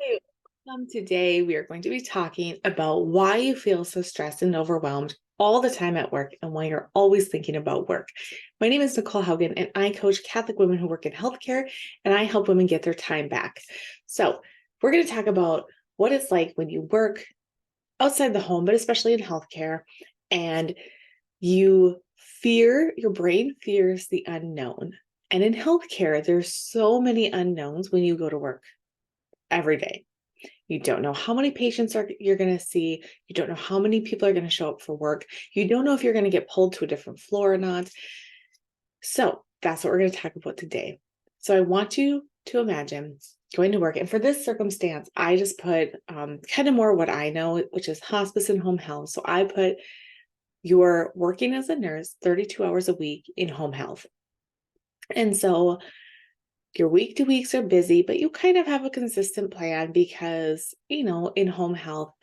Hi. Today we are going to be talking about why you feel so stressed and overwhelmed all the time at work and why you're always thinking about work. My name is Nicole Haugen, and I coach Catholic women who work in healthcare, and I help women get their time back. So, we're going to talk about what it's like when you work outside the home, but especially in healthcare, and your brain fears the unknown. And in healthcare, there's so many unknowns when you go to work every day. You don't know how many patients you're going to see. You don't know how many people are going to show up for work. You don't know if you're going to get pulled to a different floor or not. So that's what we're going to talk about today. So I want you to imagine going to work. And for this circumstance, I just put kind of more what I know, which is hospice and home health. So I put you're working as a nurse 32 hours a week in home health. And so your week to weeks are busy, but you kind of have a consistent plan because, in home health,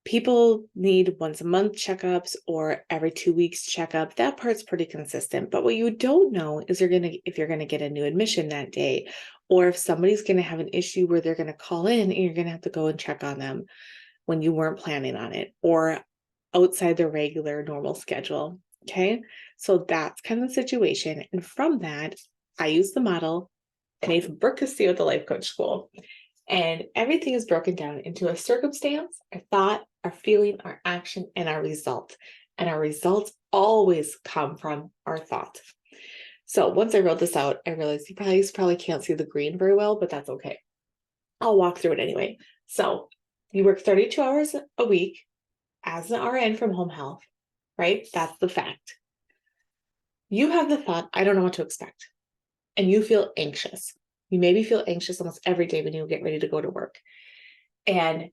people need once a month checkups or every 2 weeks checkup. That part's pretty consistent. But what you don't know is if you're gonna get a new admission that day, or if somebody's gonna have an issue where they're gonna call in and you're gonna have to go and check on them when you weren't planning on it, or outside the regular normal schedule. Okay. So that's kind of the situation. And from that, I use the model made from Brooke Castillo at the Life Coach School. And everything is broken down into a circumstance, our thought, our feeling, our action, and our result. And our results always come from our thought. So once I wrote this out, I realized you probably can't see the green very well, but that's okay. I'll walk through it anyway. So you work 32 hours a week as an RN from home health, right? That's the fact. You have the thought, I don't know what to expect. And you feel anxious. You maybe feel anxious almost every day when you get ready to go to work. And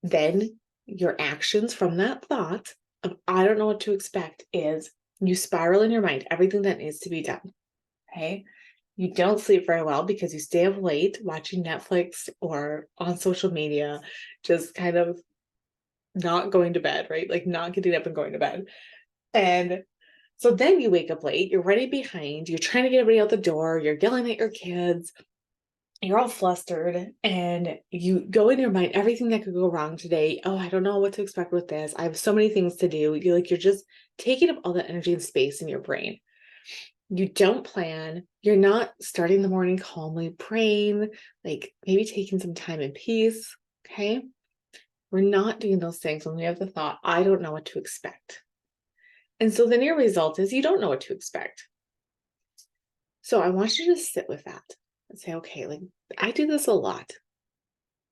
then your actions from that thought of, I don't know what to expect, is you spiral in your mind everything that needs to be done. Okay. You don't sleep very well because you stay up late watching Netflix or on social media, just kind of not going to bed, right? Like not getting up and going to bed. And so then you wake up late, you're running behind, you're trying to get everybody out the door, you're yelling at your kids, you're all flustered, and you go in your mind everything that could go wrong today. Oh, I don't know what to expect with this. I have so many things to do. You're just taking up all the energy and space in your brain. You don't plan. You're not starting the morning calmly praying, like maybe taking some time in peace. Okay. We're not doing those things when we have the thought, I don't know what to expect. And so then your result is you don't know what to expect. So I want you to sit with that and say, okay, like I do this a lot.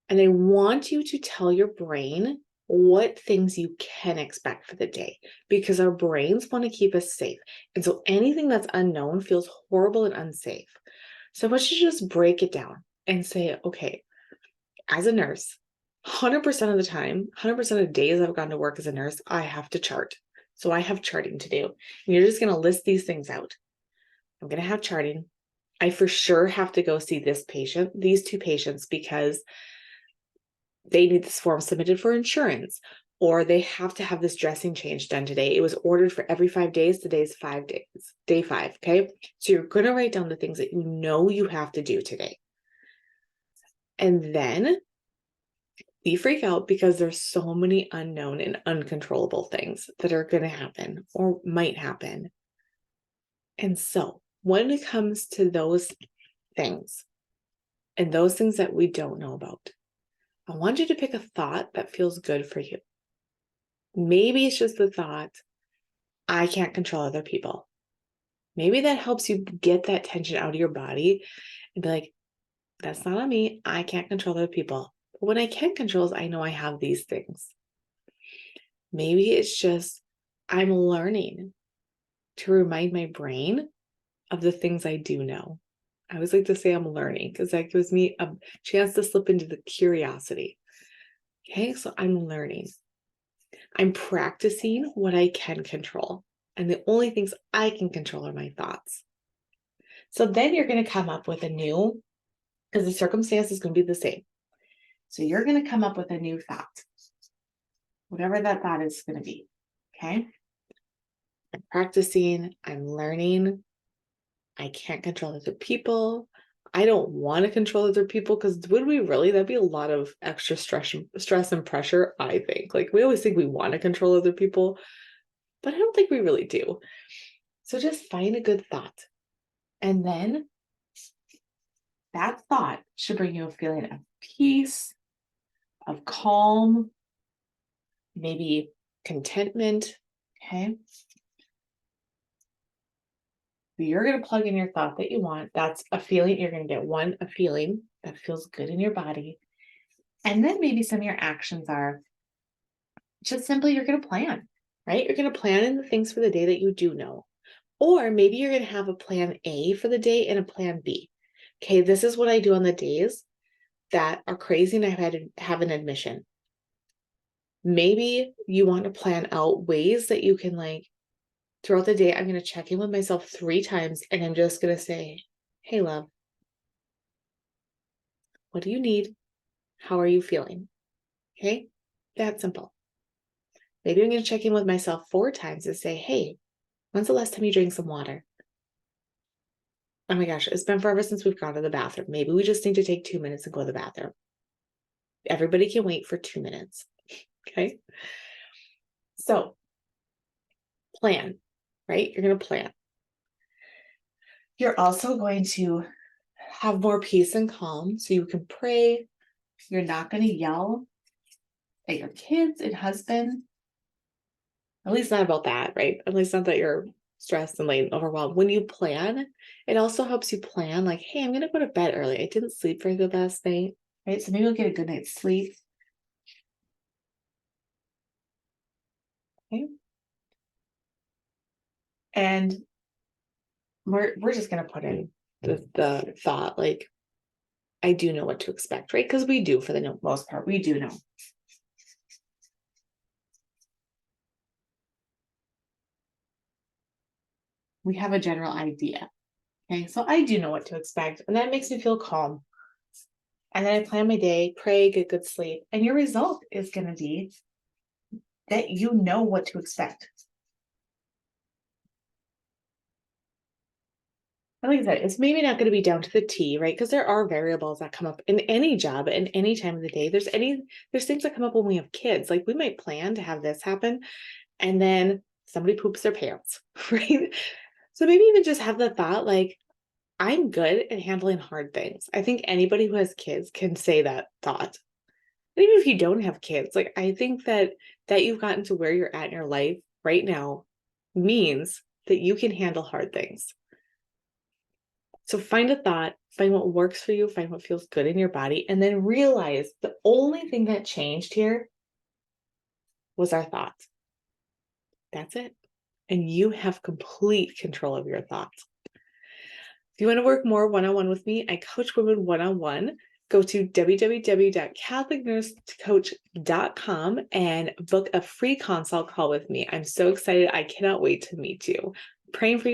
And I want you to tell your brain what things you can expect for the day because our brains want to keep us safe. And so anything that's unknown feels horrible and unsafe. So I want you to just break it down and say, okay, as a nurse, 100% of the time, 100% of the days I've gone to work as a nurse, I have to chart. So I have charting to do. And you're just going to list these things out. I'm going to have charting. I for sure have to go see these two patients, because they need this form submitted for insurance, or they have to have this dressing change done today. It was ordered for every 5 days. Today's 5 days, day 5. Okay. So you're going to write down the things that you know you have to do today. And then you freak out because there's so many unknown and uncontrollable things that are going to happen or might happen. And so when it comes to those things and those things that we don't know about, I want you to pick a thought that feels good for you. Maybe it's just the thought, I can't control other people. Maybe that helps you get that tension out of your body and be like, that's not on me. I can't control other people. But what I can control is I know I have these things. Maybe it's just I'm learning to remind my brain of the things I do know. I always like to say I'm learning because that gives me a chance to slip into the curiosity. Okay, so I'm learning. I'm practicing what I can control. And the only things I can control are my thoughts. So then you're going to come up with because the circumstance is going to be the same. So you're going to come up with a new thought, whatever that thought is going to be. Okay. I'm practicing, I'm learning. I can't control other people. I don't want to control other people, because would we really? That'd be a lot of extra stress and pressure, I think. Like, we always think we want to control other people, but I don't think we really do. So just find a good thought. And then that thought should bring you a feeling of peace, of calm, maybe contentment. Okay. You're going to plug in your thought that you want. That's a feeling. You're going to get a feeling that feels good in your body. And then maybe some of your actions are just simply you're going to plan, right? You're going to plan in the things for the day that you do know. Or maybe you're going to have a plan A for the day and a plan B. Okay, this is what I do on the days that are crazy and I've had to have an admission. Maybe you want to plan out ways that you can, like, throughout the day, I'm going to check in with myself 3 times and I'm just going to say, hey, love, what do you need? How are you feeling? Okay, that's simple. Maybe I'm going to check in with myself 4 times and say, hey, when's the last time you drank some water? Oh my gosh, it's been forever since we've gone to the bathroom. Maybe we just need to take 2 minutes and go to the bathroom. Everybody can wait for 2 minutes. Okay. So plan, right? You're going to plan. You're also going to have more peace and calm so you can pray. You're not going to yell at your kids and husband. At least not about that, right? At least not that you're stressed and like overwhelmed. When you plan, it also helps you plan, like, hey, I'm going to go to bed early. I didn't sleep very good last night, right? So maybe you'll get a good night's sleep. Okay. And we're just going to put in the thought, like, I do know what to expect, right? Because we do, for the most part, we do know. We have a general idea. Okay, so I do know what to expect, and that makes me feel calm. And then I plan my day, pray, get good sleep, and your result is going to be that you know what to expect. And like I said, it's maybe not going to be down to the T, right? Because there are variables that come up in any job at any time of the day. There's things that come up when we have kids. Like, we might plan to have this happen, and then somebody poops their pants, right? So maybe even just have the thought, like, I'm good at handling hard things. I think anybody who has kids can say that thought. And even if you don't have kids, like, I think that you've gotten to where you're at in your life right now means that you can handle hard things. So find a thought, find what works for you, find what feels good in your body, and then realize the only thing that changed here was our thoughts. That's it. And you have complete control of your thoughts. If you want to work more one-on-one with me, I coach women one-on-one. Go to www.catholicnursecoach.com and book a free consult call with me. I'm so excited. I cannot wait to meet you. Praying for you.